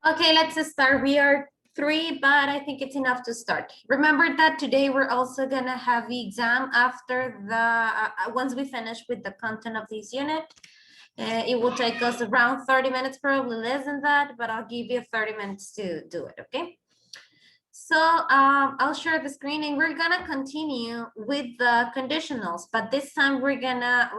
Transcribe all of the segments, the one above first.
Okay, let's start. We are three, but I think it's enough to start. Remember that today we're also gonna have the exam after the, once we finish with the content of this unit. It will take us around 30 minutes, probably less than that, but I'll give you 30 minutes to do it, okay? So I'll share the screen and we're gonna continue with the conditionals, but this time we're gonna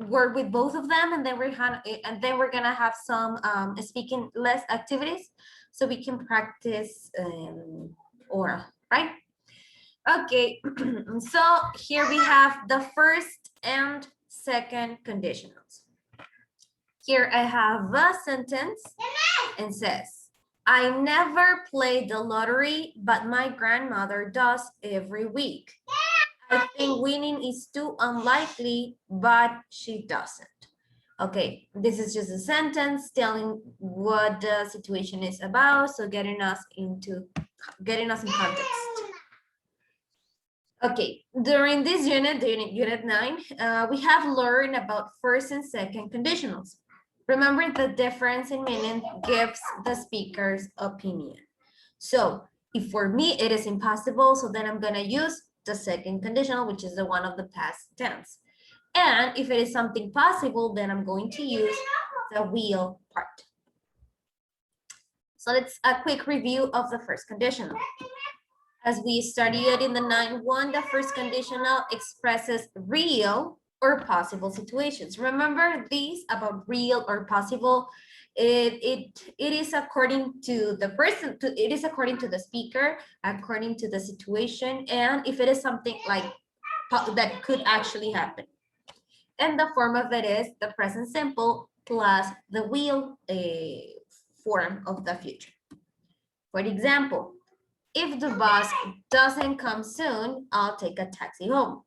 work with both of them, and then we're gonna have some speaking less activities so we can practice oral, right? Okay, so here we have the first and second conditionals. Here I have a sentence and says, I never play the lottery, but my grandmother does every week. I think winning is too unlikely, but she doesn't. Okay, this is just a sentence telling what the situation is about, so getting us in context. Okay, during this unit, unit 9, we have learned about first and second conditionals. Remember, the difference in meaning gives the speaker's opinion. So if for me it is impossible, so then I'm gonna use the second conditional, which is the one of the past tense. And if it is something possible, then I'm going to use the will part. So let's a quick review of the first conditional. As we studied in the 9.1, the first conditional expresses real or possible situations. Remember these about real or possible. It is according to the person, it is according to the speaker, according to the situation, and if it is something like that could actually happen. And the form of it is the present simple plus the will form of the future. For example, if the bus doesn't come soon, I'll take a taxi home.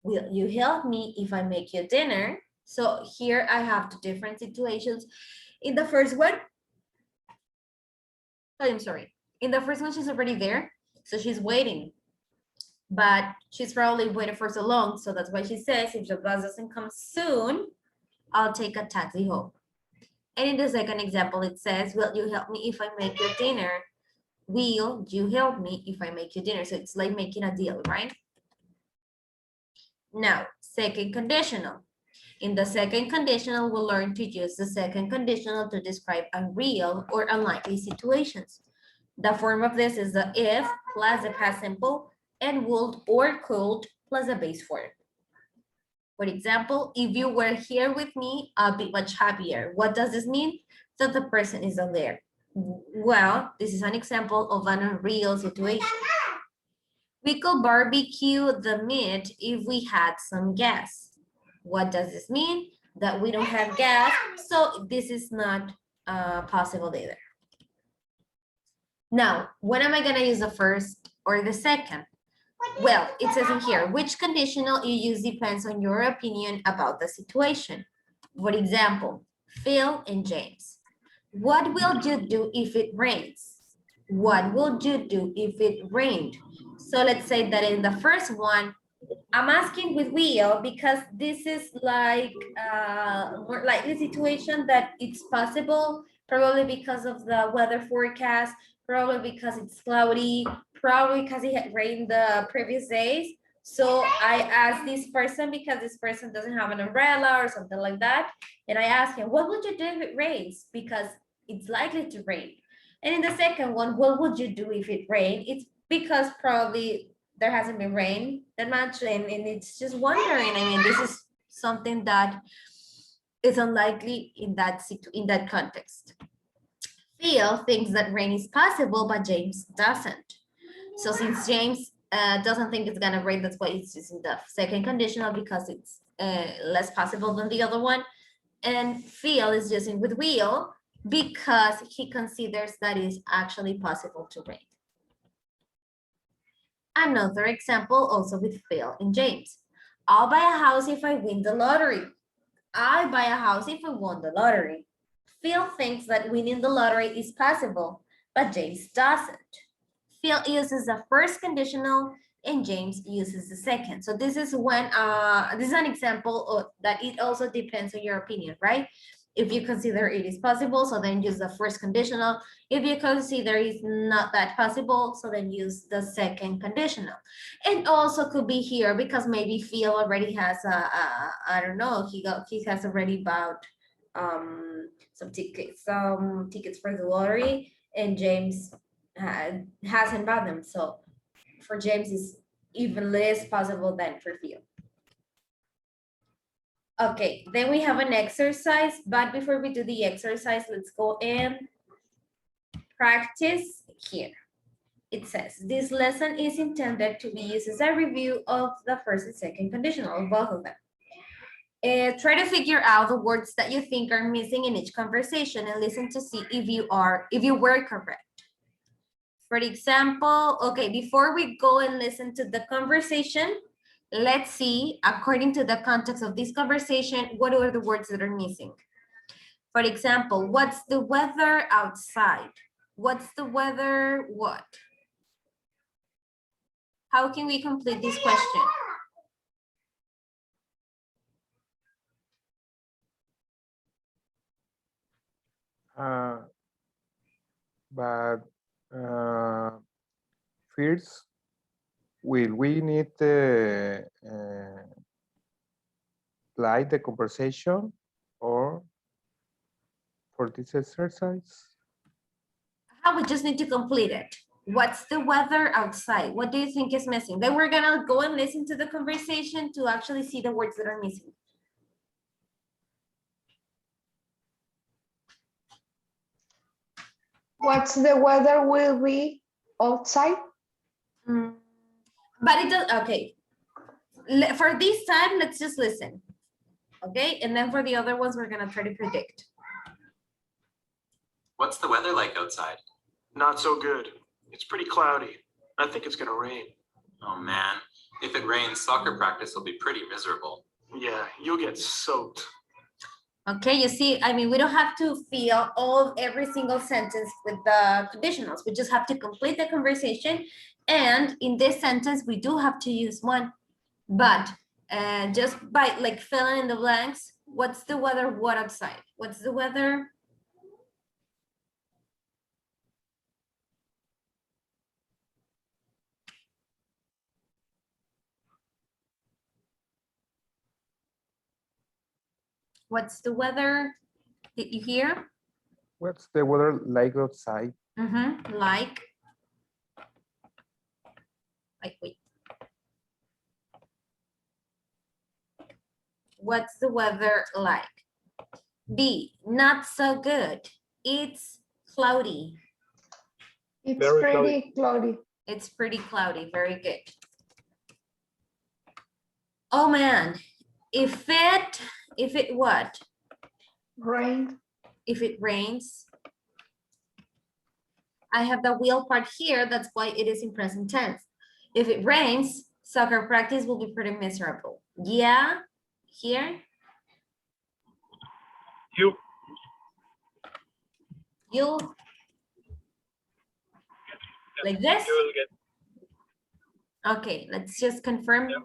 Will you help me if I make you dinner? So here I have two different situations. In the first one, I'm sorry. In the first one, she's already there. So she's waiting. But she's probably waiting for so long. So that's why she says, if the bus doesn't come soon, I'll take a taxi home. And in the second example, it says, will you help me if I make your dinner? Will you help me if I make you dinner? So it's like making a deal, right? Now, second conditional. In the second conditional, we'll learn to use the second conditional to describe unreal or unlikely situations. The form of this is the if plus the past simple and would or could plus the base form. For example, if you were here with me, I'll be much happier. What does this mean? That the person isn't there. Well, this is an example of an unreal situation. We could barbecue the meat if we had some gas. What does this mean? That we don't have gas, so this is not possible either. Now, when am I gonna use the first or the second? Well, it says in here, which conditional you use depends on your opinion about the situation. For example, Phil and James. What will you do if it rains? What will you do if it rained? So let's say that in the first one, I'm asking with will because this is like more likely situation that it's possible, probably because of the weather forecast, probably because it's cloudy, probably because it had rained the previous days. So I asked this person because this person doesn't have an umbrella or something like that. And I asked him, what would you do if it rains? Because it's likely to rain. And in the second one, what would you do if it rained? It's because probably there hasn't been rain that much, and it's just wondering. I mean, this is something that is unlikely in that context. Phil thinks that rain is possible, but James doesn't. So since James doesn't think it's gonna rain, that's why it's using the second conditional, because it's less possible than the other one. And Phil is using with will because he considers that it is actually possible to rain. Another example also with Phil and James. I'll buy a house if I win the lottery. I buy a house if I won the lottery. Phil thinks that winning the lottery is possible, but James doesn't. Phil uses the first conditional and James uses the second. So this is when this is an example of that it also depends on your opinion, right? If you consider it is possible, so then use the first conditional. If you consider it's not that possible, so then use the second conditional. It also could be here because maybe Phil already has I don't know, he has already bought some tickets for the lottery, and James hasn't bought them. So for James is even less possible than for Phil. Okay, then we have an exercise, but before we do the exercise, let's go and practice here. It says, this lesson is intended to be used as a review of the first and second conditional, of both of them. Try to figure out the words that you think are missing in each conversation and listen to see if you were correct. For example, okay, before we go and listen to the conversation, let's see, according to the context of this conversation, what are the words that are missing? For example, what's the weather outside? What's the weather what? How can we complete this question? First, will we need to slide the conversation or for this exercise? We just need to complete it. What's the weather outside? What do you think is missing? Then we're gonna go and listen to the conversation to actually see the words that are missing. What's the weather will be outside? But it does, okay. For this time, let's just listen. Okay, and then for the other ones, we're gonna try to predict. What's the weather like outside? Not so good. It's pretty cloudy. I think it's gonna rain. Oh man, if it rains, soccer practice will be pretty miserable. Yeah, you'll get soaked. Okay, you see, I mean, we don't have to fill every single sentence with the conditionals. We just have to complete the conversation. And in this sentence, we do have to use one. But just by like filling in the blanks, what's the weather, what outside? What's the weather? What's the weather? Did you hear? What's the weather like outside? Like wait. What's the weather like? B, not so good. It's cloudy. It's Very pretty cloudy. It's pretty cloudy, very good. Oh man, if it what? Rain. If it rains. I have the will part here, that's why it is in present tense. If it rains, soccer practice will be pretty miserable. Yeah, here. You. Like this? You'll get. Okay, let's just confirm. Yep.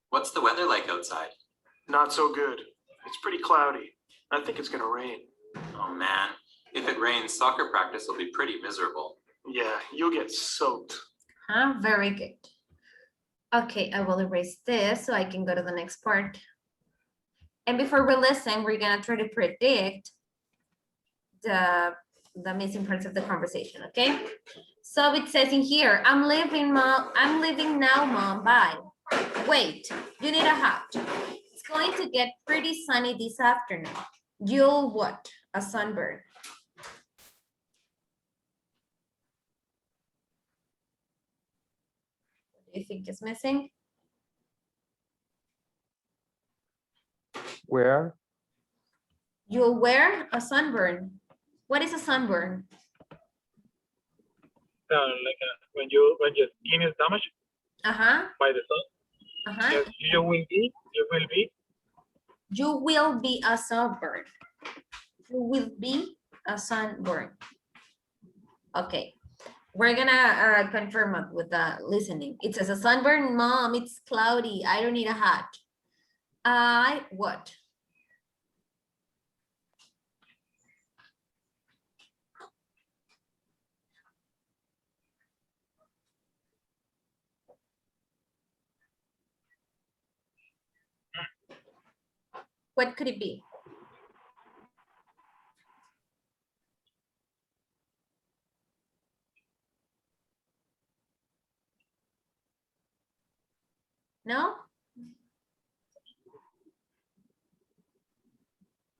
What's the weather like outside? Not so good. It's pretty cloudy. I think it's gonna rain. Oh man, if it rains, soccer practice will be pretty miserable. Yeah, you'll get soaked. Very good. Okay, I will erase this so I can go to the next part. And before we listen, we're gonna try to predict the missing parts of the conversation, okay? So it says in here, I'm leaving now, Mom, bye. Wait, you need a hat. It's going to get pretty sunny this afternoon. You'll what? A sunburn. What do you think is missing? Where? You'll wear a sunburn. What is a sunburn? Like when your skin is damaged by the sun. Yes, you will be. You will be a sunburn. You will be a sunburn. Okay, we're gonna confirm it with the listening. It says a sunburn, Mom, it's cloudy. I don't need a hat. What? What could it be? No?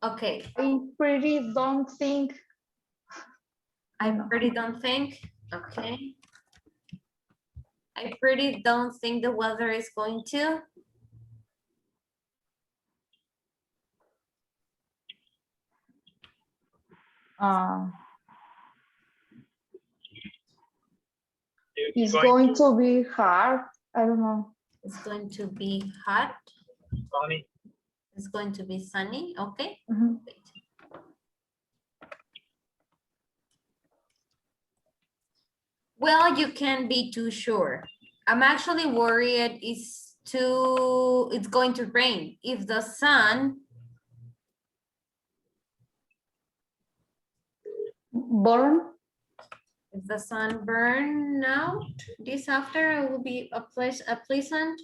Okay. I pretty don't think. I pretty don't think. Okay. I pretty don't think the weather is going to. It's going to be hard. I don't know. It's going to be hot. Sunny. It's going to be sunny. Okay. Mhm. Wait. Well, you can't be too sure. I'm actually worried it's going to rain. If the sun, Born. if the sun burn now, this after it will be a pleasant.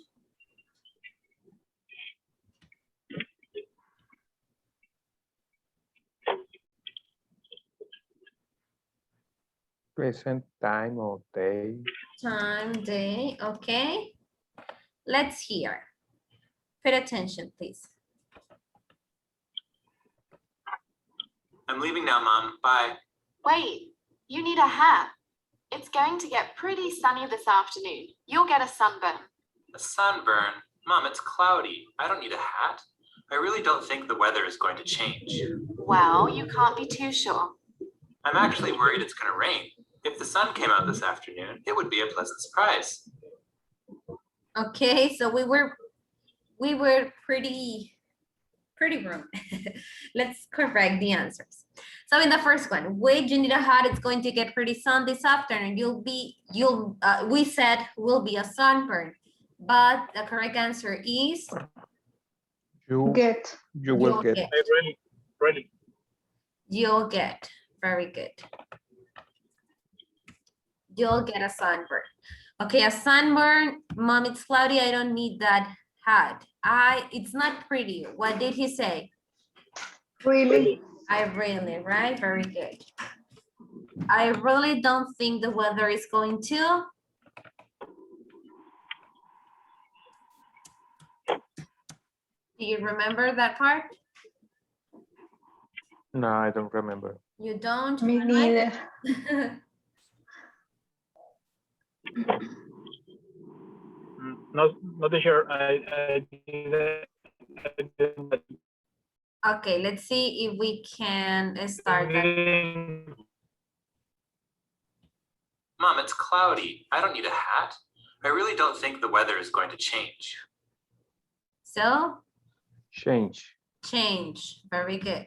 Present time or day. Time, day, okay. Let's hear. Pay attention, please. I'm leaving now, Mom. Bye. Wait, you need a hat. It's going to get pretty sunny this afternoon. You'll get a sunburn. A sunburn? Mom, it's cloudy. I don't need a hat. I really don't think the weather is going to change. Well, you can't be too sure. I'm actually worried it's going to rain. If the sun came out this afternoon, it would be a pleasant surprise. Okay, so we were pretty wrong. Let's correct the answers. So in the first one, wait, you need a hat. It's going to get pretty sun this afternoon. We said will be a sunburn, but the correct answer is You will You'll get. get. Really. You'll get. Very good. You'll get a sunburn. Okay, a sunburn. Mom, it's cloudy. I don't need that hat. It's not pretty. What did he say? Really? I really, right? Very good. I really don't think the weather is going to. Do you remember that part? No, I don't remember. You don't? Me Manuel? neither. Not sure. I didn't. Okay, let's see if we can start that. Mom, it's cloudy. I don't need a hat. I really don't think the weather is going to change. So, Change. change. Very good.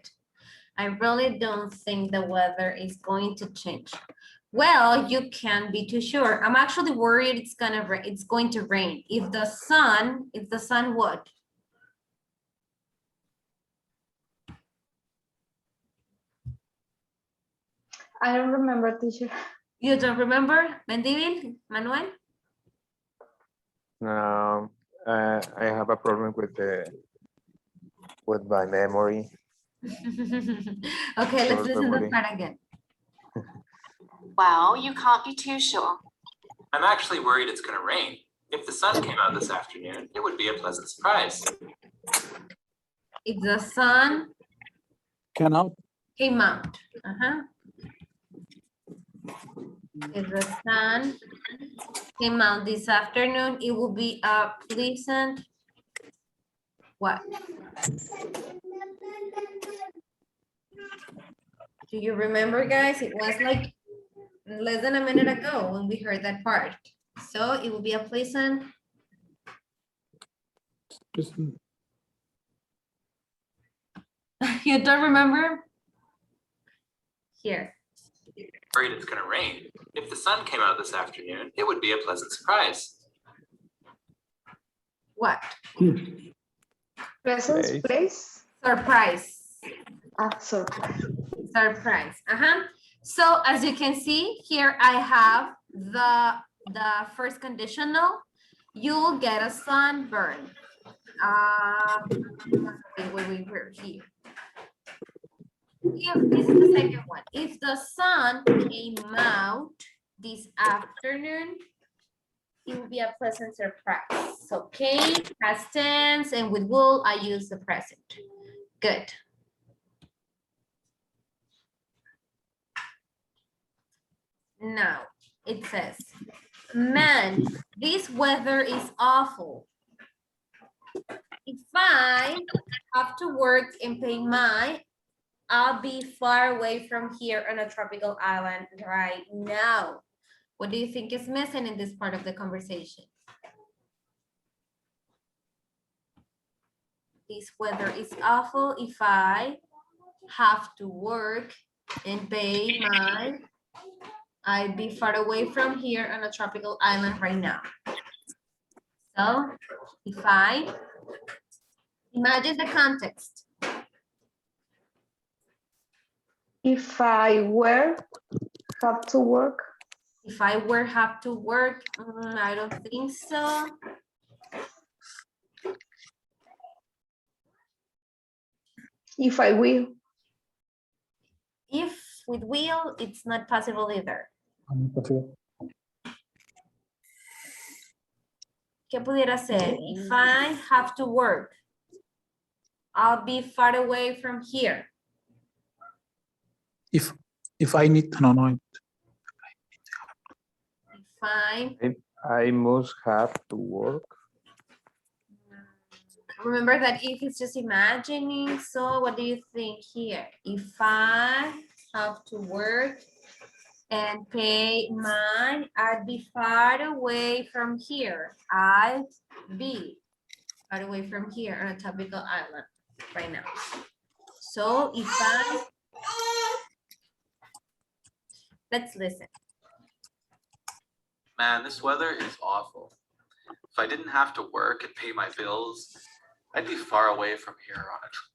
I really don't think the weather is going to change. Well, you can't be too sure. I'm actually worried it's going to rain. If the sun what? I don't remember, teacher. You don't remember, Mendivil, Manuel? No, I have a problem with my memory. Okay, let's Short listen to memory. that again. Well, you can't be too sure. I'm actually worried it's going to rain. If the sun came out this afternoon, it would be a pleasant surprise. If the sun Came out. came out. If the sun came out this afternoon, it will be a pleasant what? Do you remember, guys? It was like less than a minute ago when we heard that part. So it will be a pleasant. You don't remember? Here. Worried it's going to rain. If the sun came out this afternoon, it would be a pleasant surprise. What? Present place. Surprise. Surprise. Surprise. So as you can see here, I have the first conditional. You'll get a sunburn. We're here. This is the second one. If the sun came out this afternoon, it will be a pleasant surprise. So came, past tense, and with will, I use the present. Good. Now, it says, man, this weather is awful. If I have to work and pay I'll be far away from here on a tropical island right now. What do you think is missing in this part of the conversation? This weather is awful. If I have to work and pay I'd be far away from here on a tropical island right now. So if I imagine the context. If I were have to work. If I were have to work, I don't think so. If I will. If with will, it's not possible either. ¿Qué pudiera ser? If I have to work, I'll be far away from here. If I need no. I must have to work. Remember that if it's just imagining, so what do you think here? If I have to work and pay I'd be far away from here. I'd be far away from here on a tropical island right now. So if let's listen. Man, this weather is awful. If I didn't have to work and pay my bills, I'd be far away from here on a trip.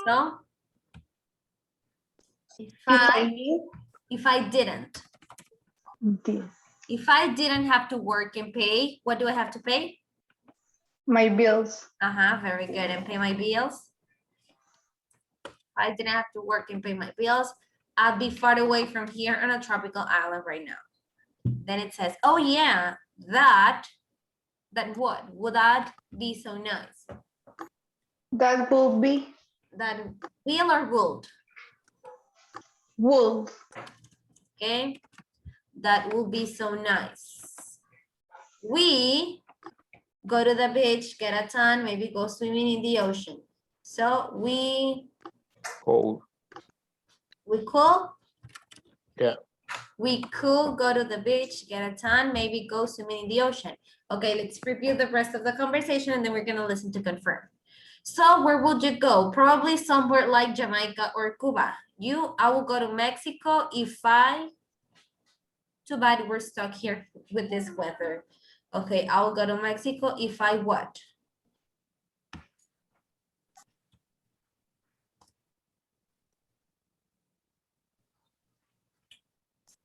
So if I didn't have to work and pay, what do I have to pay? My bills. Very good. And pay my bills. If I didn't have to work and pay my bills, I'd be far away from here on a tropical island right now. Then it says, oh yeah, that what? Would that be so nice? That will be. That will or would? Would. Okay. That will be so nice. We go to the beach, get a tan, maybe go swimming in the ocean. So we Cold. We could? Yeah. We could go to the beach, get a tan, maybe go swimming in the ocean. Okay, let's review the rest of the conversation and then we're gonna listen to confirm. So where would you go? Probably somewhere like Jamaica or Cuba. I will go to Mexico if too bad we're stuck here with this weather. Okay, I will go to Mexico if I what?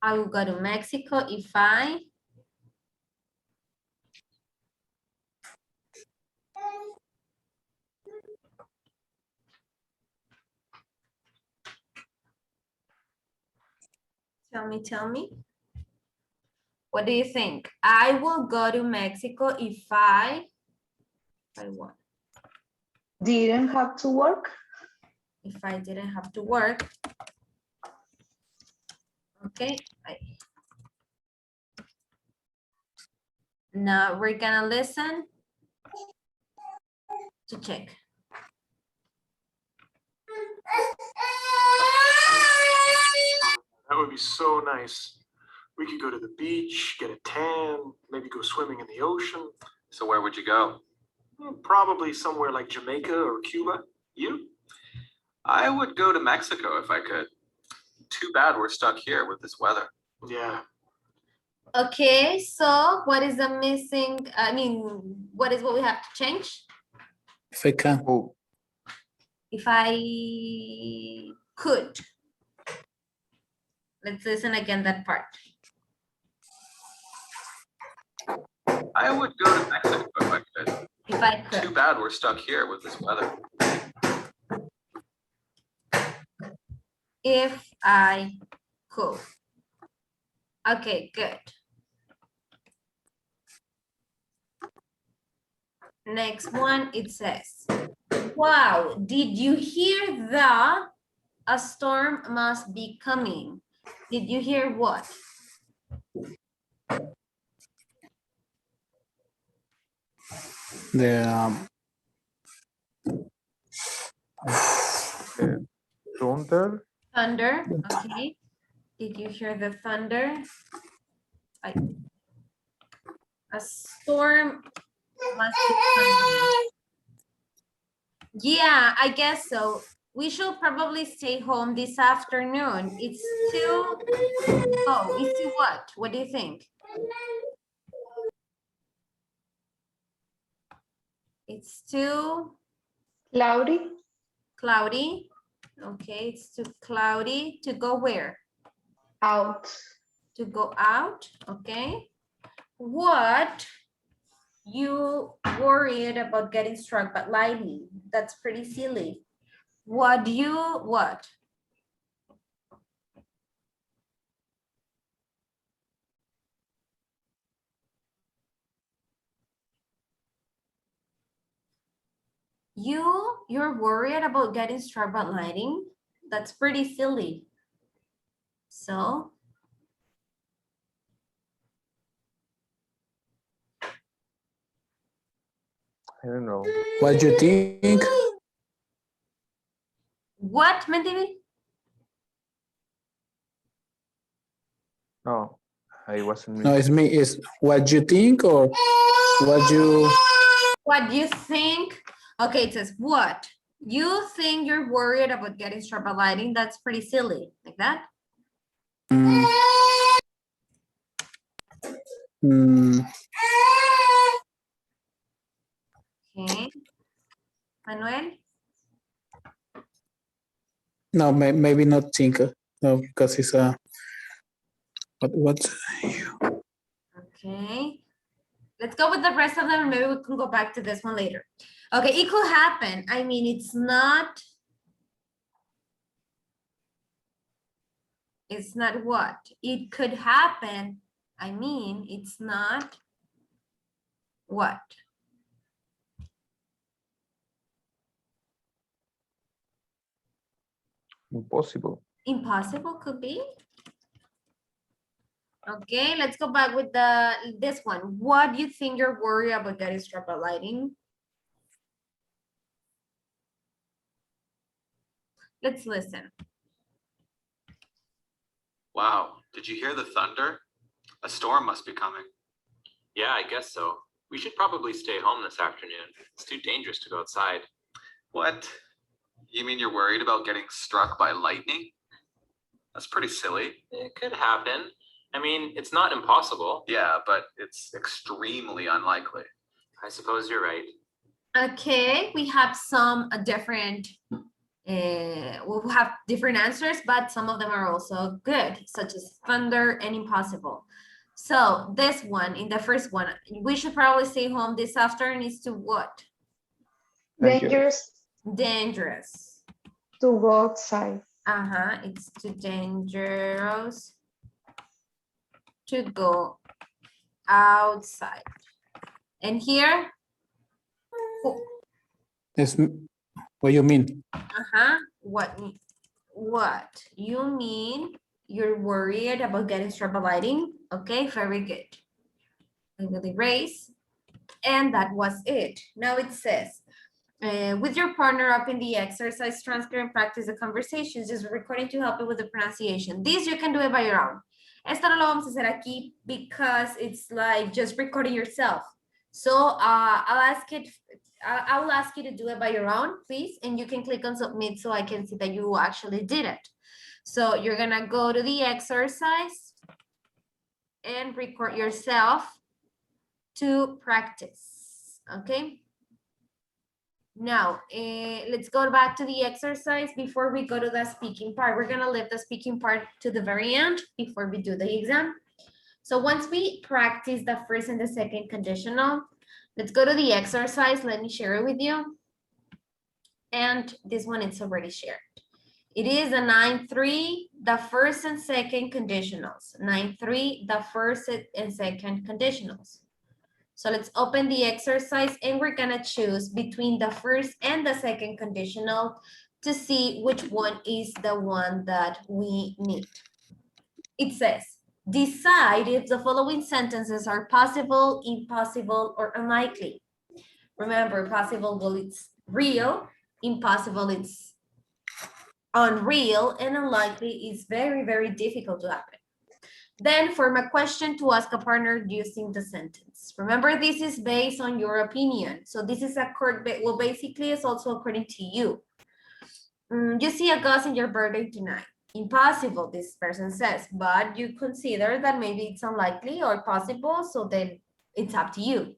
I will go to Mexico if I tell me. What do you think? I will go to Mexico if I what? Didn't have to work. If I didn't have to work. Okay. Now we're gonna listen to check. That would be so nice. We could go to the beach, get a tan, maybe go swimming in the ocean. So where would you go? Probably somewhere like Jamaica or Cuba. You? I would go to Mexico if I could. Too bad we're stuck here with this weather. Yeah. Okay, so what is the missing, what is what we have to change? If I can. Oh, If I could. Let's listen again that part. I would go to Mexico if I could. If I Too could. bad we're stuck here with this weather. If I could. Okay, good. Next one, it says, wow, did you hear the, a storm must be coming? Did you hear what? The thunder. Thunder, okay. Did you hear the thunder? A storm must be coming. Yeah, I guess so. We should probably stay home this afternoon. It's too, oh, it's too what? What do you think? It's too Cloudy. cloudy. Okay, it's too cloudy to go where? Out. To go out, okay. What you worried about getting struck by lightning? That's pretty silly. What? You're worried about getting struck by lightning? That's pretty silly. So I don't know. what you think? what, Mendivi? No, I wasn't. No, it's me. It's what you think or what you. What do you think? Okay, it says what? You think you're worried about getting struck by lightning? That's pretty silly, like that. Okay. Manuel? No, maybe not think. No, because it's a. What? Okay. Let's go with the rest of them and maybe we can go back to this one later. Okay, it could happen. I mean, it's not what? It could happen. I mean, it's not what? Impossible. Impossible could be. Okay, let's go back with this one. What do you think you're worried about getting struck by lightning? Let's listen. Wow, did you hear the thunder? A storm must be coming. Yeah, I guess so. We should probably stay home this afternoon. It's too dangerous to go outside. What? You mean you're worried about getting struck by lightning? That's pretty silly. It could happen. I mean, it's not impossible. Yeah, but it's extremely unlikely. I suppose you're right. Okay, we have some different, we'll have different answers, but some of them are also good, such as thunder and impossible. So this one, in the first one, we should probably stay home this afternoon is to what? Dangerous Dangerous. to go outside. It's too dangerous to go outside. And here? It's, what you mean? What you mean? You're worried about getting struck by lightning? Okay, very good. I will erase. And that was it. Now it says, with your partner up in the exercise, transcribe and practice the conversations, just recording to help you with the pronunciation. This you can do it by your own. Esto no lo vamos a hacer aquí because it's like just recording yourself. So I will ask you to do it by your own, please, and you can click on submit so I can see that you actually did it. So you're gonna go to the exercise and record yourself to practice, okay? Now, let's go back to the exercise before we go to the speaking part. We're gonna leave the speaking part to the very end before we do the exam. So once we practice the first and the second conditional, let's go to the exercise. Let me share it with you. And this one is already shared. It is a 9-3, the first and second conditionals. 9-3, the first and second conditionals. So let's open the exercise and we're gonna choose between the first and the second conditional to see which one is the one that we need. It says, decide if the following sentences are possible, impossible, or unlikely. Remember, possible, well, it's real. Impossible, it's unreal, and unlikely is very, very difficult to happen. Then form a question to ask a partner using the sentence. Remember, this is based on your opinion. So this is well, basically it's also according to you. You see a ghost in your birthday tonight. Impossible, this person says, but you consider that maybe it's unlikely or possible, so then it's up to you.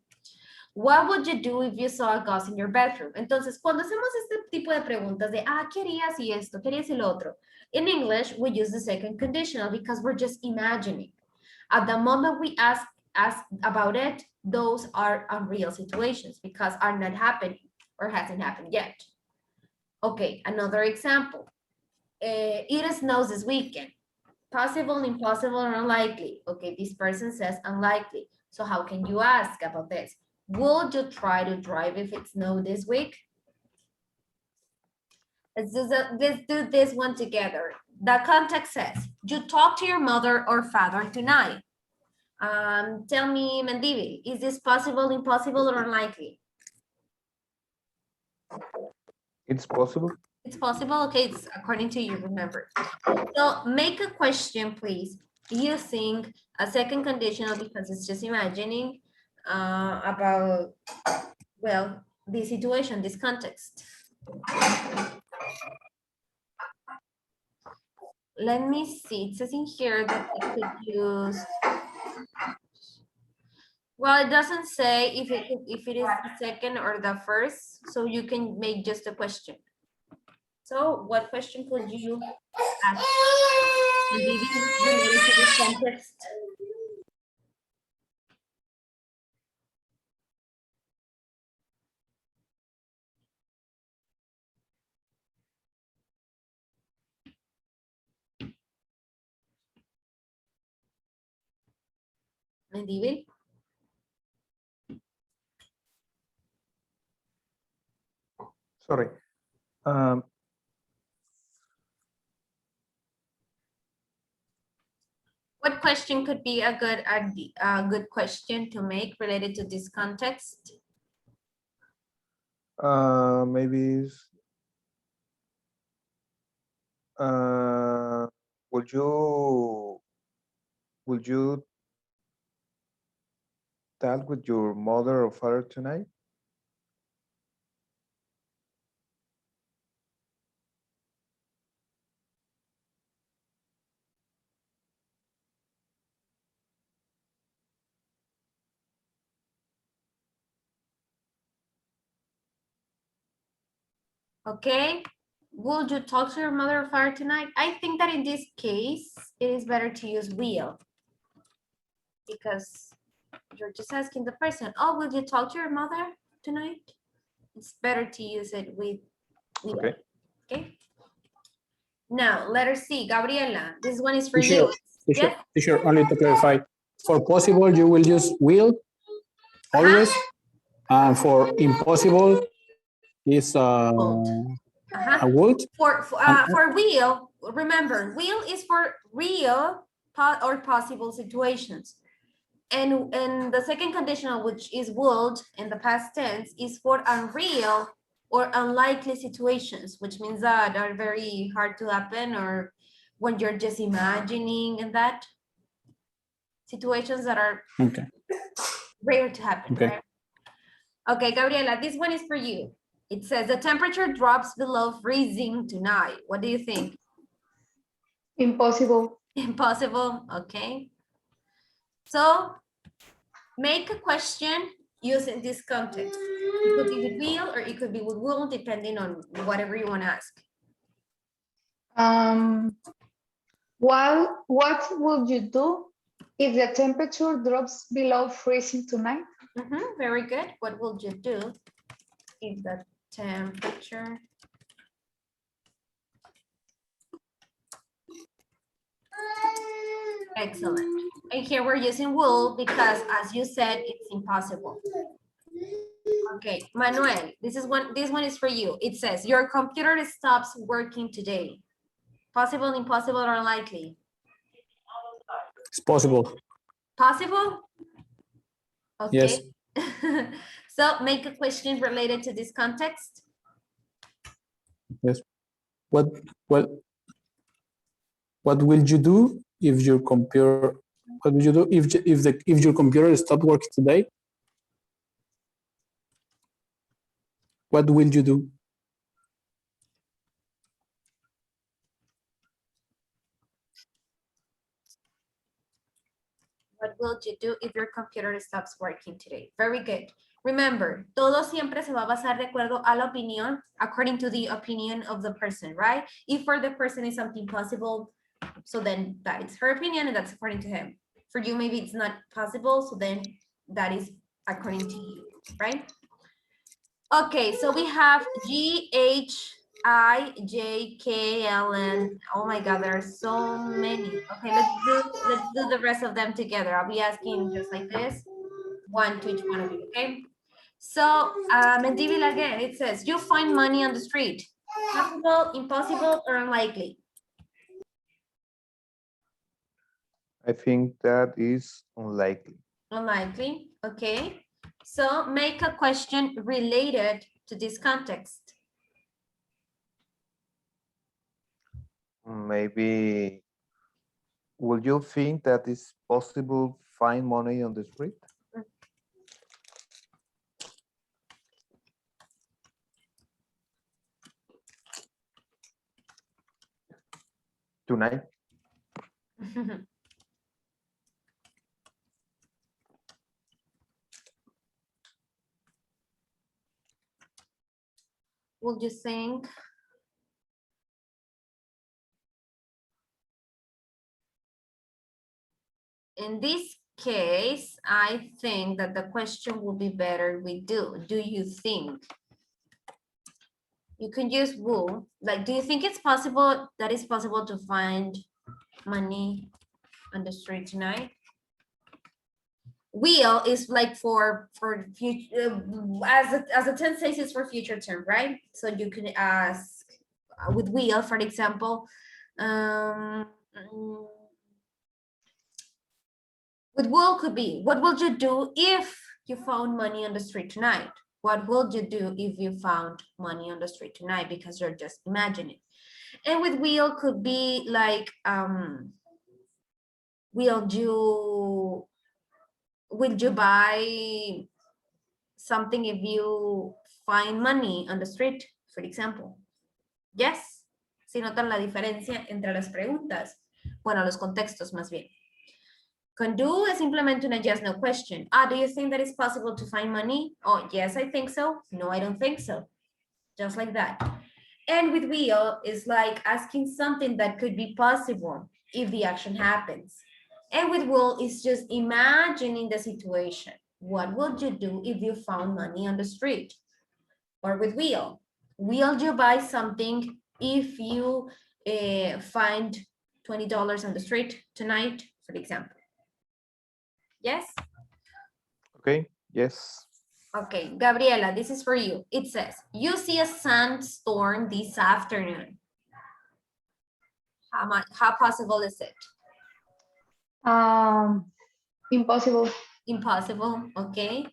What would you do if you saw a ghost in your bedroom? Entonces, cuando hacemos este tipo de preguntas de, ¿qué harías si esto? ¿Qué harías si lo otro? In English, we use the second conditional because we're just imagining. At the moment we ask about it, those are unreal situations because are not happening or hasn't happened yet. Okay, another example. It snows this weekend. Possible, impossible, or unlikely. Okay, this person says unlikely. So how can you ask about this? Would you try to drive if it snowed this week? Let's do this one together. The context says, you talk to your mother or father tonight. Tell me, Mendivi, is this possible, impossible, or unlikely? It's possible. It's possible, okay, it's according to you, remember. So make a question, please, using a second conditional because it's just imagining about, well, the situation, this context. Let me see, it says in here that I could use, well, it doesn't say if it is the second or the first, so you can make just a question. So what question could you ask? Related to this context. Mendivil? Sorry. What question could be a good question to make related to this context? Maybe would you talk with your mother or father tonight? Okay, would you talk to your mother or father tonight? I think that in this case, it is better to use will. Because you're just asking the person, oh, will you talk to your mother tonight? It's better to use it with Okay. Okay. Now, letter C, Gabriela, this one is for Teacher, you. Teacher, Yes? teacher, only to clarify, for possible, you will use will always, and for impossible is a would. For will, remember, will is for real or possible situations. And the second conditional, which is would in the past tense, is for unreal or unlikely situations, which means that are very hard to happen or when you're just imagining and that situations that are rare to happen, right? Okay, Gabriela, this one is for you. It says the temperature drops below freezing tonight. What do you think? Impossible. Impossible, okay. So make a question use in this context? It could be with will or it could be with will, depending on whatever you want to ask. What would you do if the temperature drops below freezing tonight? Very good. What will you do if the temperature excellent. And here we're using will because, as you said, it's impossible. Okay, Manuel, this one is for you. It says your computer stops working today. Possible, impossible, or unlikely? It's possible. Possible? Okay. Yes. So make a question related to this context. Yes. What will you do if your computer? What will you do if your computer stopped working today? What will you do? What will you do if your computer stops working today? Very good. Remember, todo siempre se va a basar de acuerdo a la opinión, according to the opinion of the person, right? If for the person is something possible, so then that is her opinion and that's according to him. For you, maybe it's not possible, so then that is according to you, right? Okay, so we have GHIJKLN. Oh my God, there are so many. Okay, let's do the rest of them together. I'll be asking just like this, one to each one of you, okay? So, Mendivil again, it says, you find money on the street. Possible, impossible, or unlikely? I think that is unlikely. Unlikely, okay. So make a question related to this context. Maybe, would you think that it's possible to find money on the street? Tonight? Would you think? In this case, I think that the question will be better with do. Do you think? You can use will. Like, do you think it's possible that it's possible to find money on the street tonight? Will is like for future, as the tense says, it's for future term, right? So you can ask with will, for example, with will could be, what would you do if you found money on the street tonight? What would you do if you found money on the street tonight? Because you're just imagining. And with will could be like, will you buy something if you find money on the street, for example? Yes. Si notan la diferencia entre las preguntas, bueno, los contextos más bien. Con do es simplemente una yes, no question. Do you think that it's possible to find money? Oh, yes, I think so. No, I don't think so. Just like that. And with will is like asking something that could be possible if the action happens. And with will is just imagining the situation. What would you do if you found money on the street? Or with will you buy something if you find $20 on the street tonight, for example? Yes? Okay, yes. Okay, Gabriela, this is for you. It says, you see a sandstorm this afternoon. How possible is it? Impossible. Impossible, okay.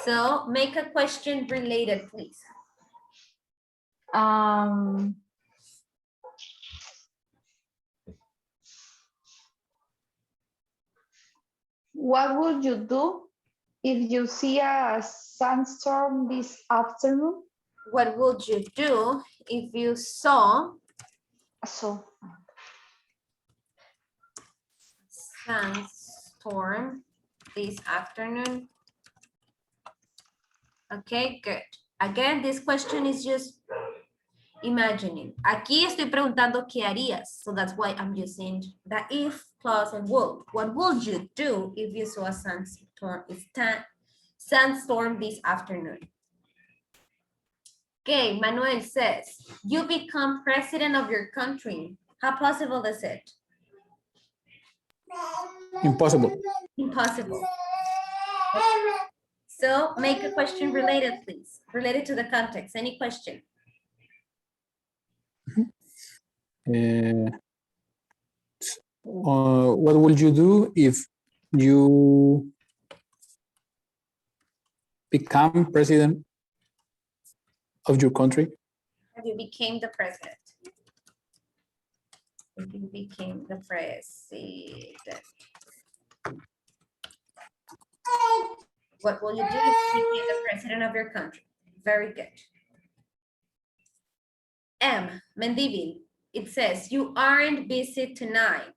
So make a question related, please. What would you do if you see a sandstorm this afternoon? What would you do if you saw sandstorm this afternoon? Okay, good. Again, this question is just imagining. Aquí estoy preguntando qué harías. So that's why I'm using the if clause and would. What would you do if you saw a sandstorm this afternoon? Okay, Manuel says, you become president of your country. How possible is it? Impossible. Impossible. Okay. So make a question related, please. Related to the context. Any question? What would you do if you become president of your country? If you became the president. If you became the president. What will you do if you became the president of your country? Very good. M, Mendivil, it says, you aren't busy tonight.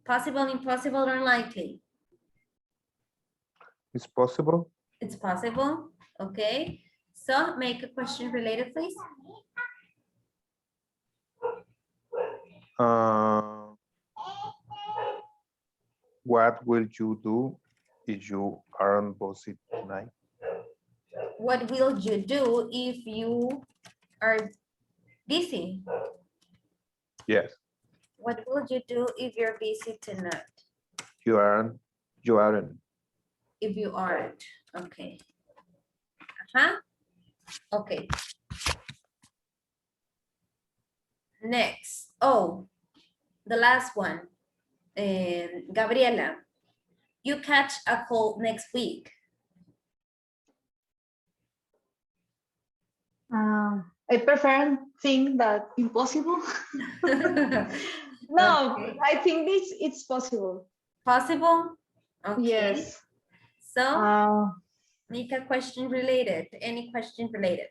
Possible, impossible, or unlikely? It's possible. It's possible, okay. So make a question related, please. What will you do if you aren't busy tonight? What will you do if you are busy? Yes. What will you do if you're busy tonight? You aren't. If you aren't, okay. Okay. Next, oh, the last one. Gabriela, you catch a cold next week. I prefer think that impossible. No, Okay. I think it's possible. Possible? Okay. Yes. So make a question related. Any question related?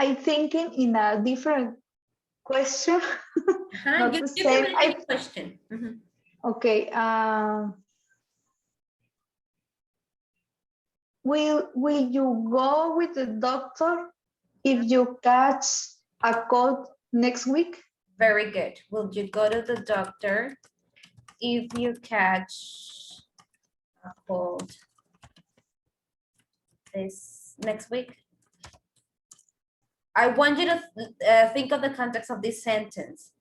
I thinking in a different question. Not You the can same. make any question. Okay. Will you go with the doctor if you catch a cold next week? Very good. Will you go to the doctor if you catch a cold this next week? I want you to think of the context of this sentence.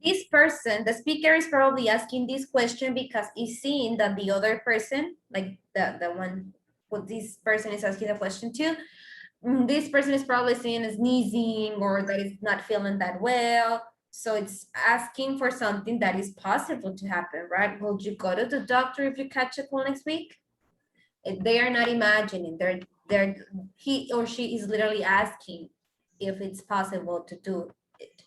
This person, the speaker is probably asking this question because he's seeing that the other person, like the one who this person is asking the question to, this person is probably seeing as sneezing or that is not feeling that well. So it's asking for something that is possible to happen, right? Will you go to the doctor if you catch a cold next week? They are not imagining, he or she is literally asking if it's possible to do it.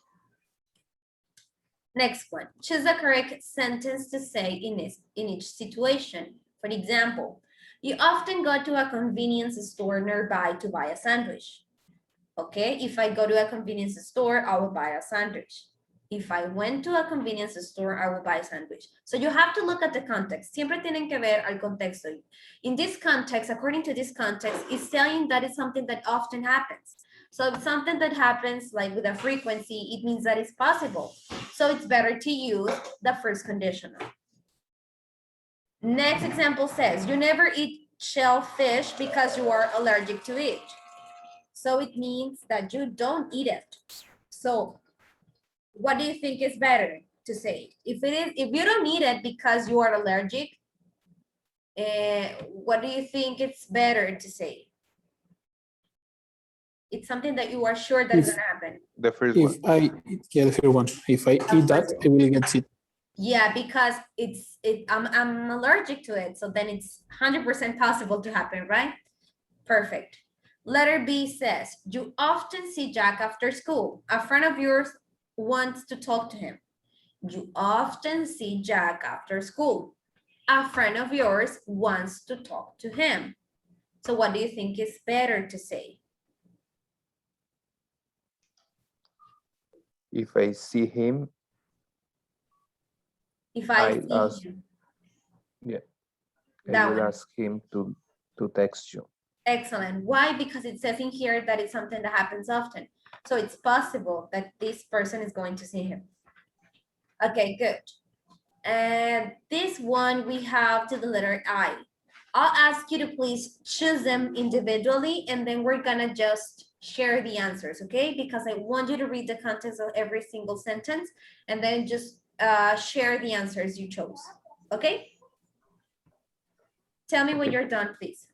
Next one, choose the correct sentence to say in each situation. For example, you often go to a convenience store nearby to buy a sandwich. Okay, if I go to a convenience store, I will buy a sandwich. If I went to a convenience store, I will buy a sandwich. So you have to look at the context. Siempre tienen que ver al contexto. In this context, according to this context, it's telling that it's something that often happens. So if something that happens like with a frequency, it means that it's possible. So it's better to use the first conditional. Next example says, you never eat shellfish because you are allergic to it. So it means that you don't eat it. So what do you think is better to say? If you don't eat it because you are allergic, what do you think it's better to say? It's something that you are sure that's gonna happen. The first If one. the first one. If I eat that, I will get sick. Yeah, because I'm allergic to it. So then it's 100% possible to happen, right? Perfect. Letter B says, you often see Jack after school. A friend of yours wants to talk to him. You often see Jack after school. A friend of yours wants to talk to him. So what do you think is better to say? If I see him, If I I see ask, him. yeah, I That will one. ask him to text you. Excellent. Why? Because it says in here that it's something that happens often. So it's possible that this person is going to see him. Okay, good. And this one we have to the letter I. I'll ask you to please choose them individually and then we're gonna just share the answers, okay? Because I want you to read the context of every single sentence and then just share the answers you chose, okay? Tell me when you're done, please.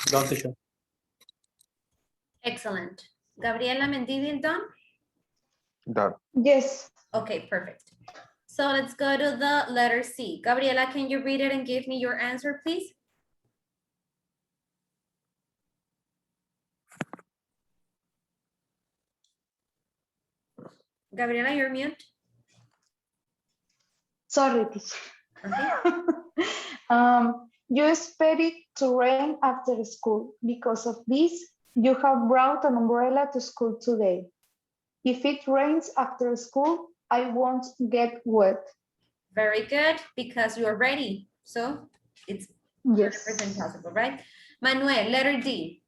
Done, teacher. Excellent. Gabriela Mendivil, done? Done. Yes. Okay, perfect. So let's go to the letter C. Gabriela, can you read it and give me your answer, please? Gabriela, you're mute. Sorry, teacher. Okay. You expect it to rain after school. Because of this, you have brought an umbrella to school today. If it rains after school, I won't get wet. Very good, because you are ready. So it's Yes. 100% possible, right? Manuel, letter D.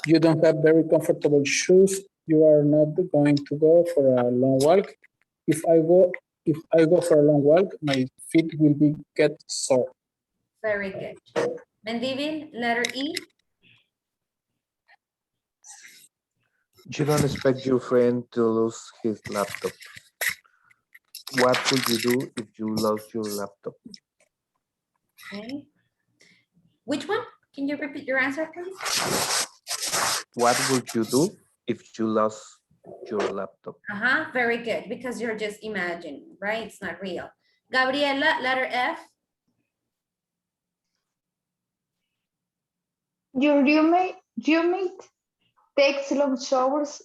You don't have very comfortable shoes. You are not going to go for a long walk. If I go for a long walk, my feet will get sore. Very good. Mendivil, letter E. You don't expect your friend to lose his laptop. What would you do if you lost your laptop? Okay. Which one? Can you repeat your answer, please? What would you do if you lost your laptop? Very good, because you're just imagining, right? It's not real. Gabriela, letter F. Your roommate takes long showers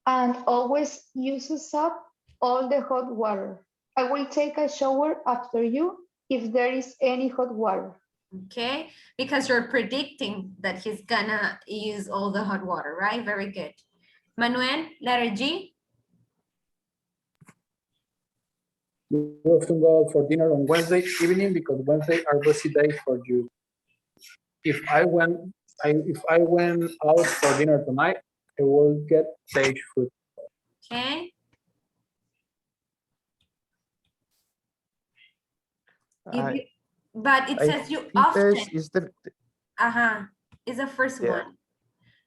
and always uses up all the hot water. I will take a shower after you if there is any hot water. Okay, because you're predicting that he's gonna use all the hot water, right? Very good. Manuel, letter G. You often go out for dinner on Wednesday evening because Wednesday are busy days for you. If I went out for dinner tonight, I will get stage food. Okay. But it says you often. Is the Is the first one.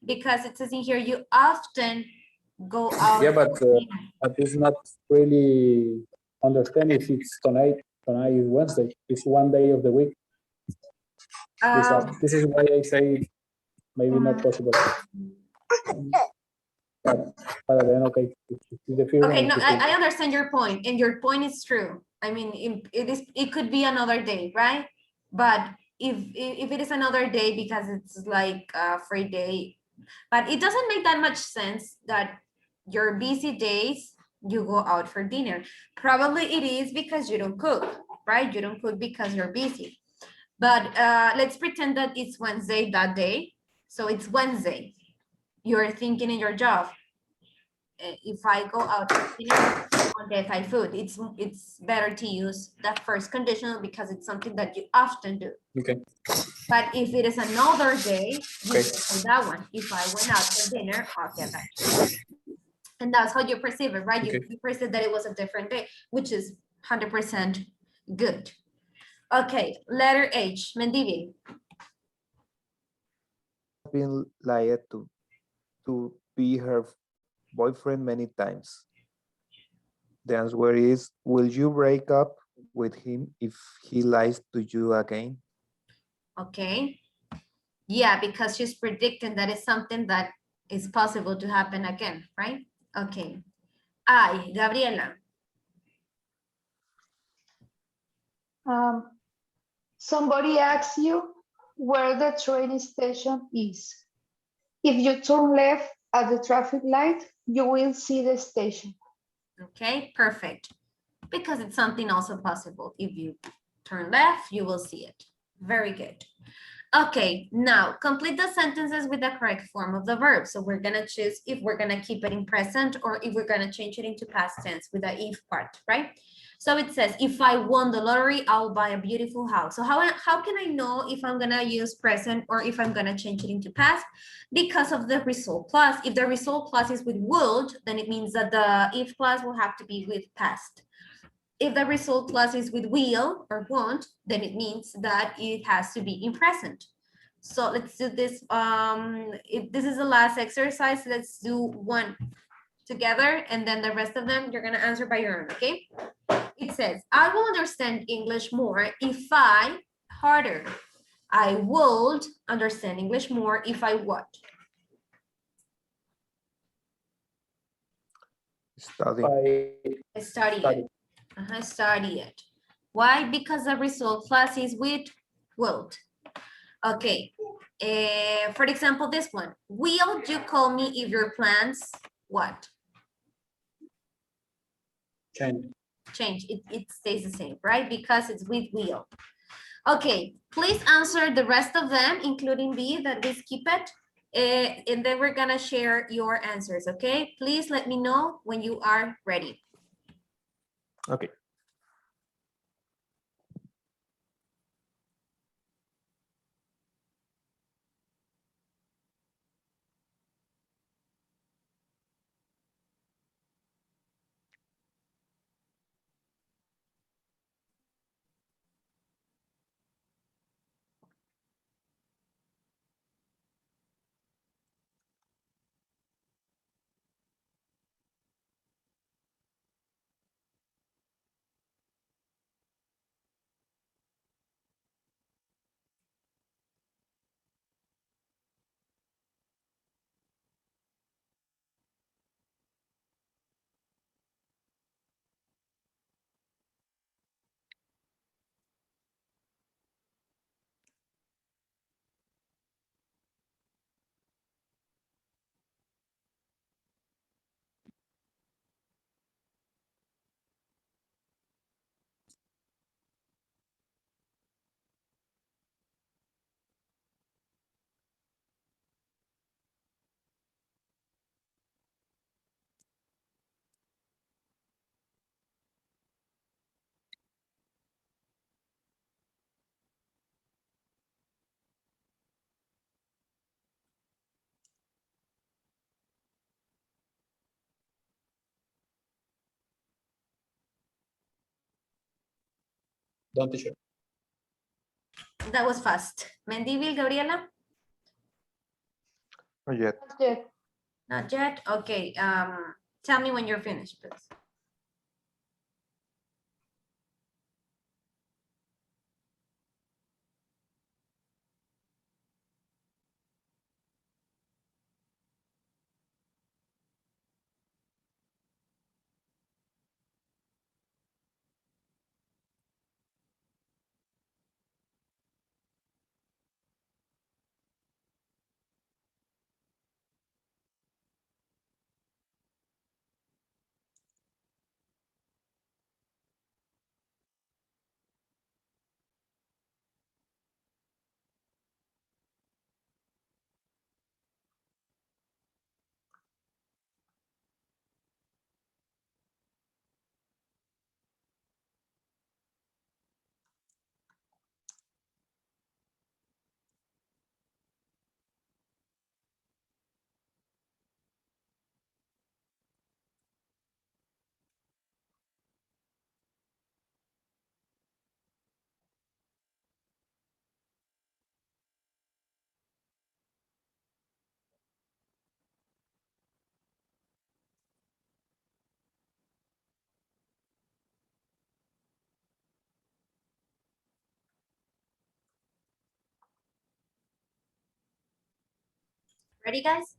Because it says in here, you often go out. Yeah, but it's not really understand if it's tonight is Wednesday. It's one day of the week. This is why I say maybe not possible. But then, okay. Okay, no, I understand your point, and your point is true. I mean, it could be another day, right? But if it is another day because it's like a free day, but it doesn't make that much sense that your busy days you go out for dinner. Probably it is because you don't cook, right? You don't cook because you're busy. But let's pretend that it's Wednesday that day. So it's Wednesday. You're thinking in your job, if I go out for dinner, I'll get Thai food. It's better to use that first conditional because it's something that you often do. Okay. But if it is another day, you can say that one. If I went out for dinner, I'll get that. And that's how you perceive it, right? Okay. You perceive that it was a different day, which is 100% good. Okay, letter H, Mendivil. Been lied to be her boyfriend many times. The answer is, will you break up with him if he lies to you again? Okay. Yeah, because she's predicting that it's something that is possible to happen again, right? Okay. Gabriela. Somebody asks you where the train station is. If you turn left at the traffic light, you will see the station. Okay, perfect. Because it's something also possible. If you turn left, you will see it. Very good. Okay, now complete the sentences with the correct form of the verb. So we're gonna choose if we're gonna keep it in present or if we're gonna change it into past tense with the if part, right? So it says, if I won the lottery, I'll buy a beautiful house. So how can I know if I'm gonna use present or if I'm gonna change it into past? Because of the result clause. If the result clause is with would, then it means that the if clause will have to be with past. If the result clause is with will or won't, then it means that it has to be in present. So let's do this. If this is the last exercise, let's do one together, and then the rest of them you're gonna answer by your own, okay? It says, I will understand English more if I, harder. I would understand English more if I what? Study. Study it. Study it. Why? Because the result clause is with would. Okay. For example, this one. Will you call me if your plans what? Change. It stays the same, right? Because it's with will. Okay. Please answer the rest of them, including B, that we skip it. And then we're gonna share your answers, okay? Please let me know when you are ready. Okay. Done, teacher. That was fast. Mendivil, Gabriela? Not yet. Yes. Not yet? Okay, tell me when you're finished, please. Ready, guys?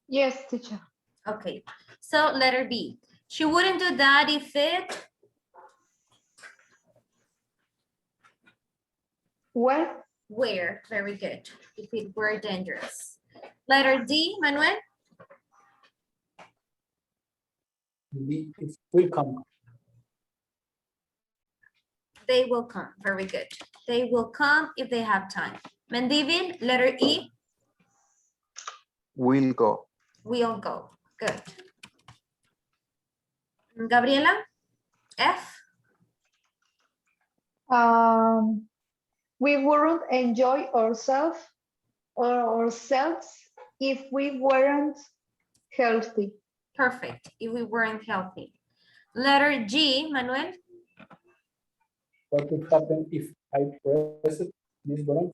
Yes, teacher. Okay, so letter B. She wouldn't do that if it... Where? Where, very good. If it were dangerous. Letter D, Manuel? It will come. They will come, very good. They will come if they have time. Mendivil, letter E? Will go. We'll go, good. Gabriela, F? We wouldn't enjoy ourselves if we weren't healthy. Perfect, if we weren't healthy. Letter G, Manuel? What would happen if I press this button?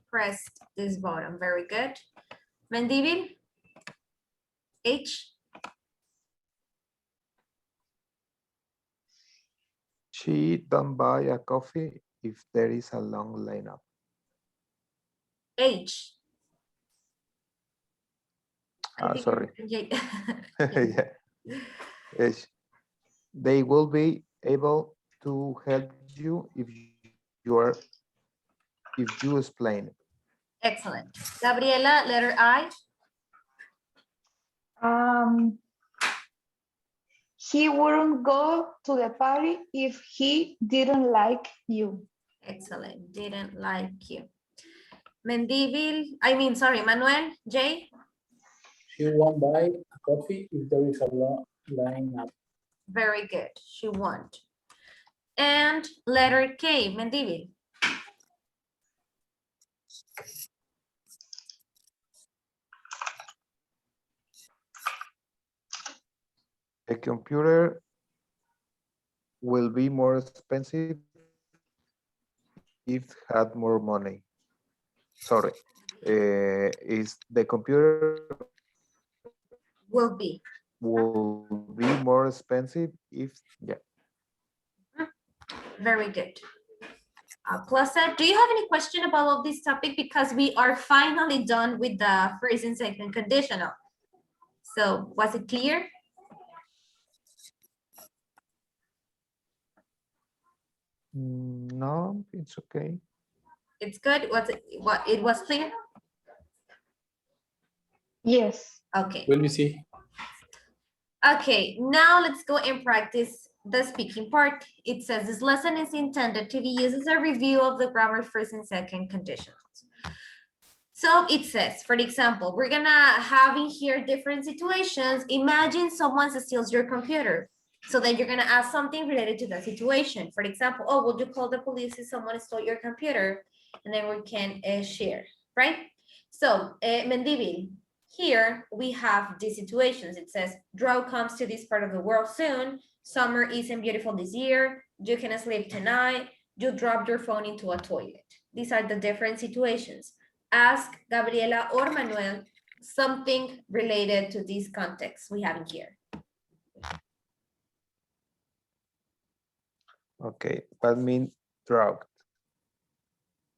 Press this button, very good. Mendivil, H? She don't buy a coffee if there is a long lineup. H. Sorry. Yeah. Yeah. Yes. They will be able to help you if you explain it. Excellent. Gabriela, letter I. He wouldn't go to the party if he didn't like you. Excellent. Didn't like you. Manuel, Jay? She won't buy a coffee if there is a long line up. Very good, she won't. And letter K, Mendivil. A computer will be more expensive if had more money. Sorry, is the computer Will be more expensive if, yeah. very good. Plaza, do you have any question about all this topic? Because we are finally done with the first and second conditional. So was it clear? No, it's okay. It's good. It was clear? Yes. Okay. Will we see? Okay, now let's go and practice the speaking part. It says this lesson is intended to be used as a review of the grammar first and second conditionals. So it says, for example, we're gonna have in here different situations. Imagine someone steals your computer. So then you're gonna ask something related to that situation. For example, oh, would you call the police if someone stole your computer? And then we can share, right? So, Mendivil, here we have these situations. It says, drought comes to this part of the world soon. Summer isn't beautiful this year. You can sleep tonight. You dropped your phone into a toilet. These are the different situations. Ask Gabriela or Manuel something related to this context we have in here. Okay, what means drought?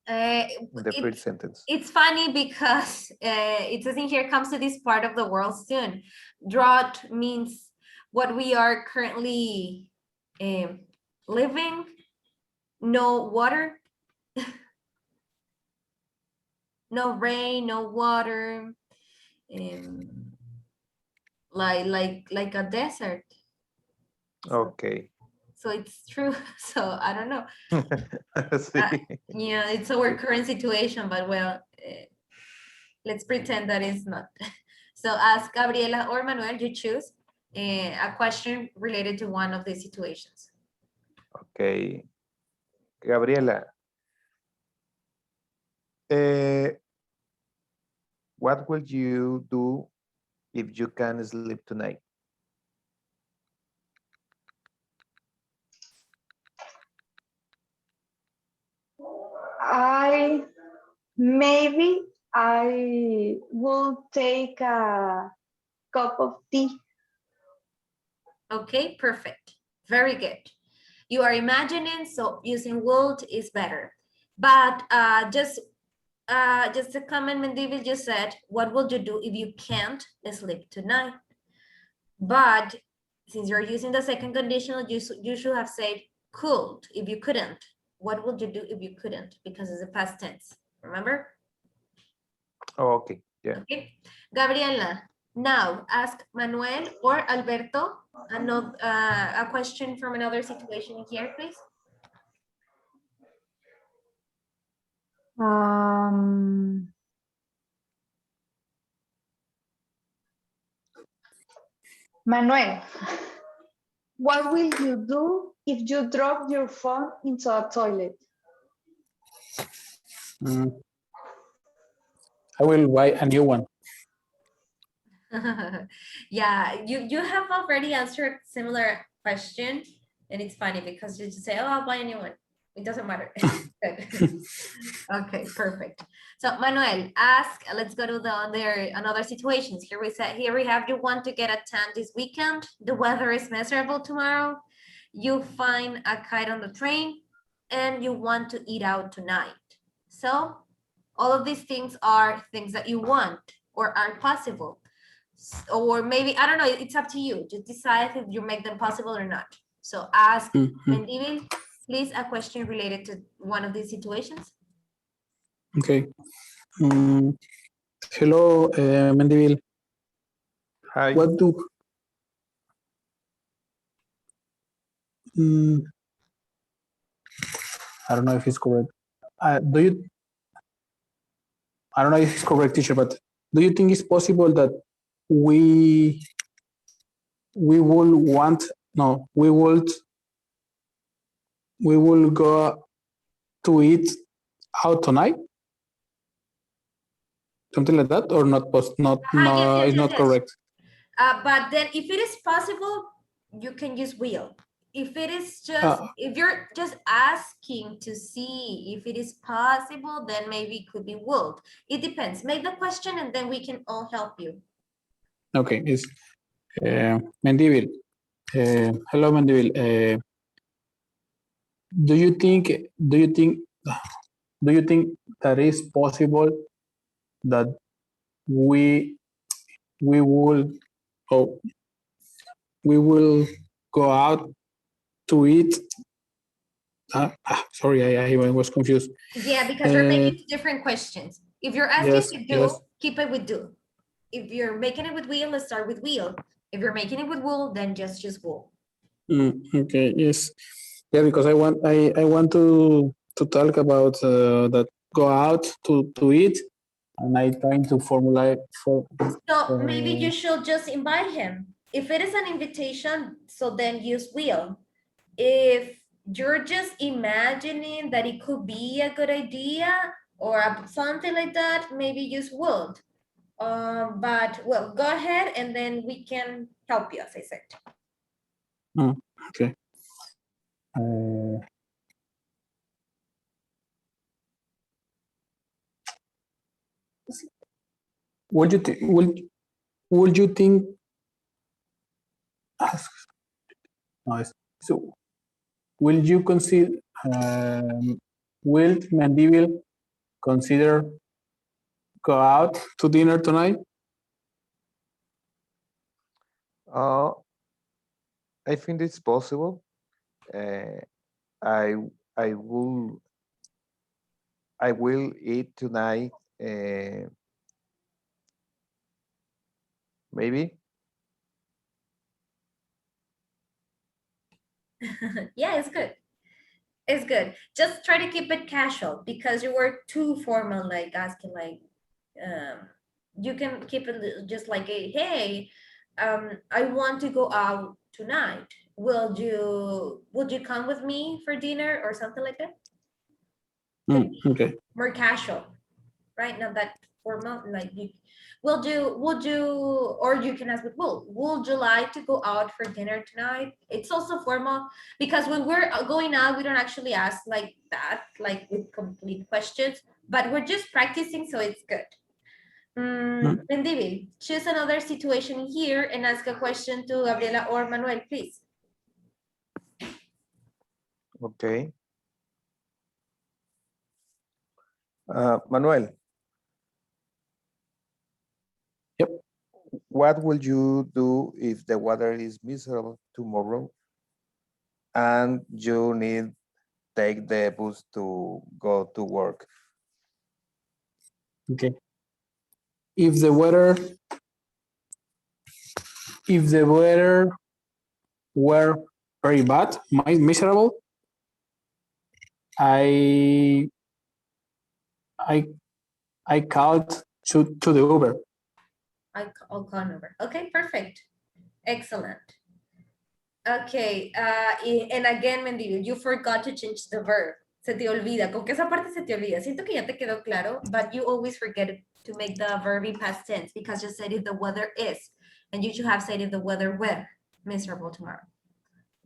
The first sentence. It's funny because it says in here comes to this part of the world soon. Drought means what we are currently living, no water, no rain, no water, like a desert. Okay. So it's true. So I don't know. Sí. Yeah, it's our current situation, but well, let's pretend that it's not. So ask Gabriela or Manuel, you choose a question related to one of these situations. Okay. Gabriela. What will you do if you can sleep tonight? Maybe I will take a cup of tea. Okay, perfect. Very good. You are imagining, so using would is better. But just a comment, Mendivil just said, what would you do if you can't sleep tonight? But since you're using the second conditional, you should have said could if you couldn't. What would you do if you couldn't? Because it's a past tense, remember? Oh, okay, yeah. Okay, Gabriela, now ask Manuel or Alberto a question from another situation here, please. Manuel, what will you do if you drop your phone into a toilet? I will buy a new one. Yeah, you have already answered a similar question, and it's funny because you just say, oh, I'll buy a new one. It doesn't matter. Okay, perfect. So Manuel, let's go to another situations. Here we have you want to get a tan this weekend. The weather is miserable tomorrow. You find a kite on the train and you want to eat out tonight. So all of these things are things that you want or are possible. Or maybe, I don't know, it's up to you. Just decide if you make them possible or not. So ask Mendivil, please, a question related to one of these situations. Okay. Hello, Mendivil. Hi. What do I don't know if it's correct. Do you I don't know if it's correct, teacher, but do you think it's possible that we will go to eat out tonight? Something like that, or not? Yes, It's not yes. correct. But then if it is possible, you can use will. If it is just, if you're just asking to see if it is possible, then maybe it could be would. It depends. Make the question and then we can all help you. Okay, it's Mendivil. Hello, Mendivil. Do you think that is possible that we will go out to eat? Sorry, I was confused. Yeah, because we're making different questions. If you're asking Yes, to do, yes. keep it with do. If you're making it with will, let's start with will. If you're making it with will, then just choose will. Okay, yes. Yeah, because I want to talk about that go out to eat, and I trying to formulate for. So maybe you should just invite him. If it is an invitation, so then use will. If you're just imagining that it could be a good idea or something like that, maybe use would. But well, go ahead and then we can help you, as I said. Okay. Would you think? No, so will you consider? Will Mandeville consider go out to dinner tonight? I think it's possible. I will eat tonight. Maybe. Yeah, it's good. It's good. Just try to keep it casual because you were too formal, like asking, like, you can keep it just like a, hey, I want to go out tonight. Would you come with me for dinner or something like that? Okay. More casual, right? Not that formal. Like, would you, or you can ask with would you like to go out for dinner tonight? It's also formal because when we're going out, we don't actually ask like that, like with complete questions, but we're just practicing, so it's good. Mendivil, choose another situation here and ask a question to Gabriela or Manuel, please. Okay. Manuel. Yep. What will you do if the weather is miserable tomorrow and you need take the bus to go to work? Okay. If the weather were very bad, miserable, I called to the Uber. I'll call an Uber. Okay, perfect. Excellent. Okay, and again, Mendivil, you forgot to change the verb. Se te olvida. Con que esa parte se te olvida. Siento que ya te quedó claro, but you always forget to make the verb in past tense because you said if the weather is, and you should have said if the weather were miserable tomorrow.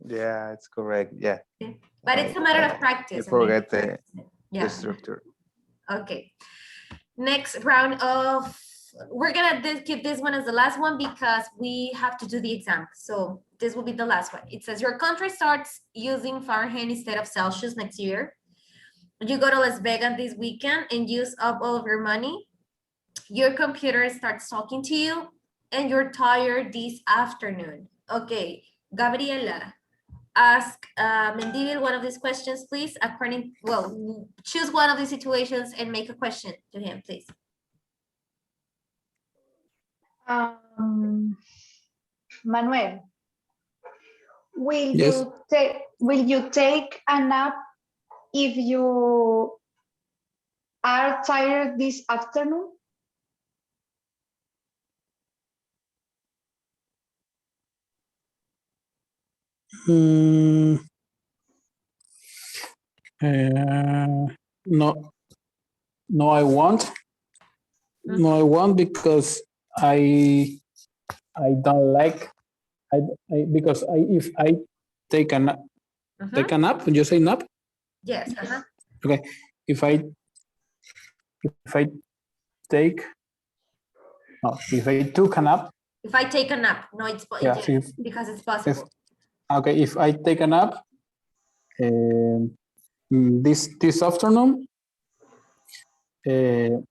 Yeah, it's correct. Yeah. Okay. But it's a matter of practice. I forget the structure. Okay. Next round of, we're gonna keep this one as the last one because we have to do the exam. So this will be the last one. It says your country starts using Fahrenheit instead of Celsius next year. You go to Las Vegas this weekend and use up all of your money. Your computer starts talking to you and you're tired this afternoon. Okay, Gabriela, ask Mendivil one of these questions, please. Choose one of these situations and make a question to him, please. Manuel, will Yes. you take a nap if you are tired this afternoon? Mm, no, no, I won't. No, I won't because I don't like because if I take a nap, take a nap. You say nap? Yes. Okay. If I take no, if I took a nap. If I take a nap, no, it's Yeah, because it's possible. Okay, if I take a nap this afternoon, this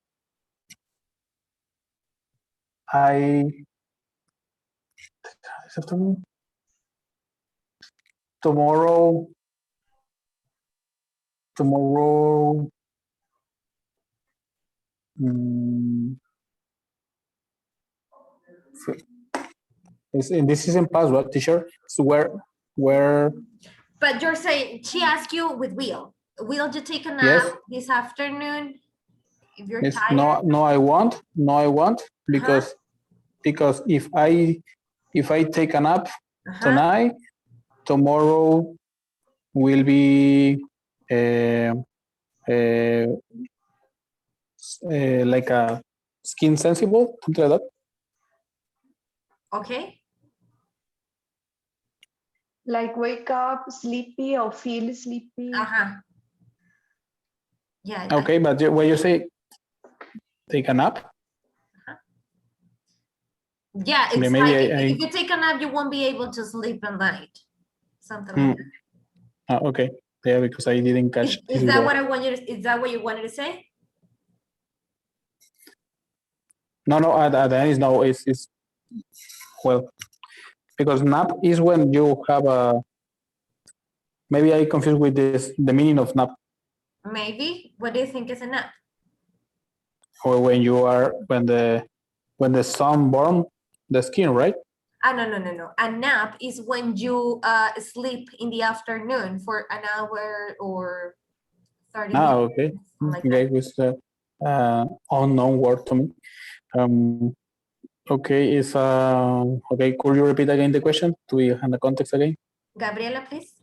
afternoon, tomorrow, this isn't password, teacher. So where? But you're saying she asked you with will. Will you take a nap Yes. this afternoon? If you're Yes. tired. No, I won't. No, I won't because if I take a nap tonight, tomorrow will be like a skin sensible, something like that. Okay. Like wake up sleepy or feel sleepy. Yeah. Okay, but when you say take a nap. Yeah, it's maybe like if you take a nap, you won't be able to sleep at night. Something like that. Okay. Yeah, because I didn't catch. Is that what I want you to? Is that what you wanted to say? No. At the end is no. It's well, because nap is when you have a. Maybe I confused with the meaning of nap. Maybe. What do you think is a nap? Or when the sun burn the skin, right? No. A nap is when you sleep in the afternoon for an hour or 30 minutes. Okay. Okay, it's unknown word to me. Okay, okay, could you repeat again the question to be in the context again? Gabriela, please.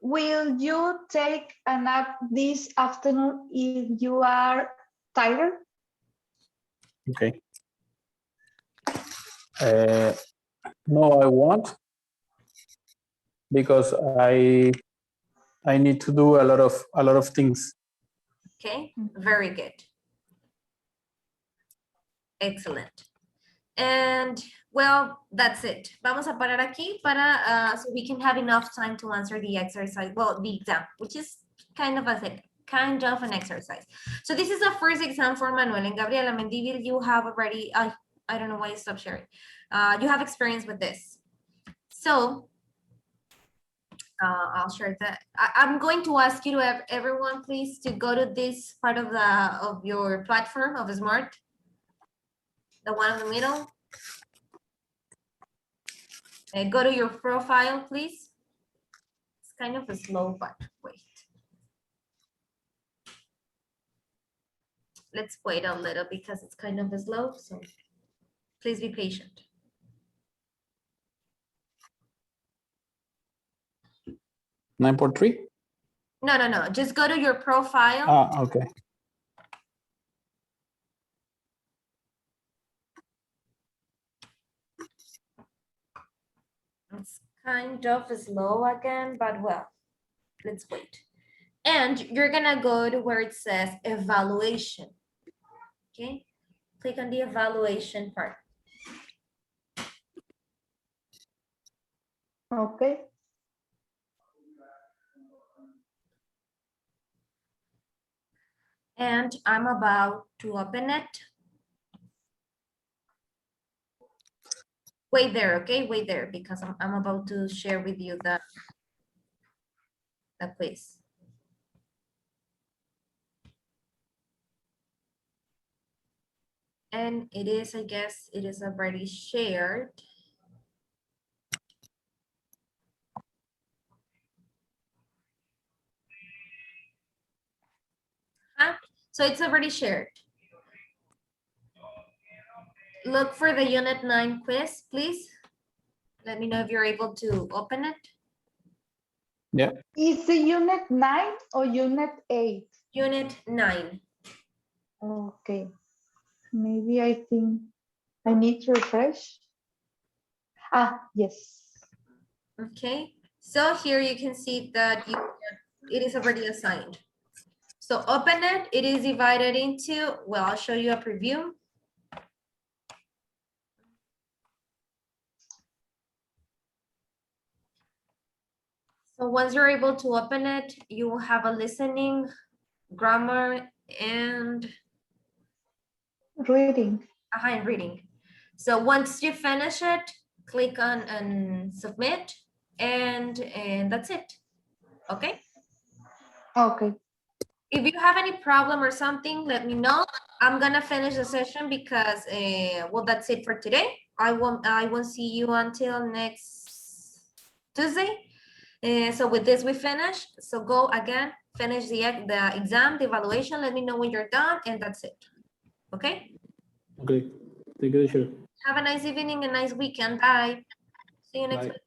Will you take a nap this afternoon if you are tired? Okay. No, I won't, because I need to do a lot of things. Okay, very good. Excellent. And well, that's it. Vamos a parar aquí para so we can have enough time to answer the exercise. Well, the exam, which is kind of an exercise. So this is the first exam for Manuel and Gabriela. Mendivil, you have already. I don't know why you stopped sharing. You have experience with this. So I'll share that. I'm going to ask you to everyone, please, to go to this part of your platform of Smart, the one in the middle. And go to your profile, please. It's kind of a slow, but wait. Let's wait a little because it's kind of slow, so please be patient. Nine point three? No. Just go to your profile. Okay. It's kind of slow again, but well, let's wait. And you're gonna go to where it says evaluation. Okay, click on the evaluation part. Okay. And I'm about to open it. Wait there, okay? Wait there, because I'm about to share with you the quiz. And it is, I guess, it is already shared. So it's already shared. Look for the Unit 9 quiz, please. Let me know if you're able to open it. Yeah. Is the unit 9 or unit 8? Unit 9. Okay. Maybe I think I need to refresh. Ah, yes. Okay. So here you can see that it is already assigned. So open it. It is divided into, well, I'll show you a preview. So once you're able to open it, you will have a listening, grammar, and Reading. reading. So once you finish it, click on submit, and that's it. Okay. Okay. If you have any problem or something, let me know. I'm gonna finish the session because well, that's it for today. I won't see you until next Tuesday. So with this we finish. So go again, finish the exam, the evaluation. Let me know when you're done, and that's it. Okay. Okay. Thank you, teacher. Have a nice evening, a nice weekend. Bye. See you next Bye. week.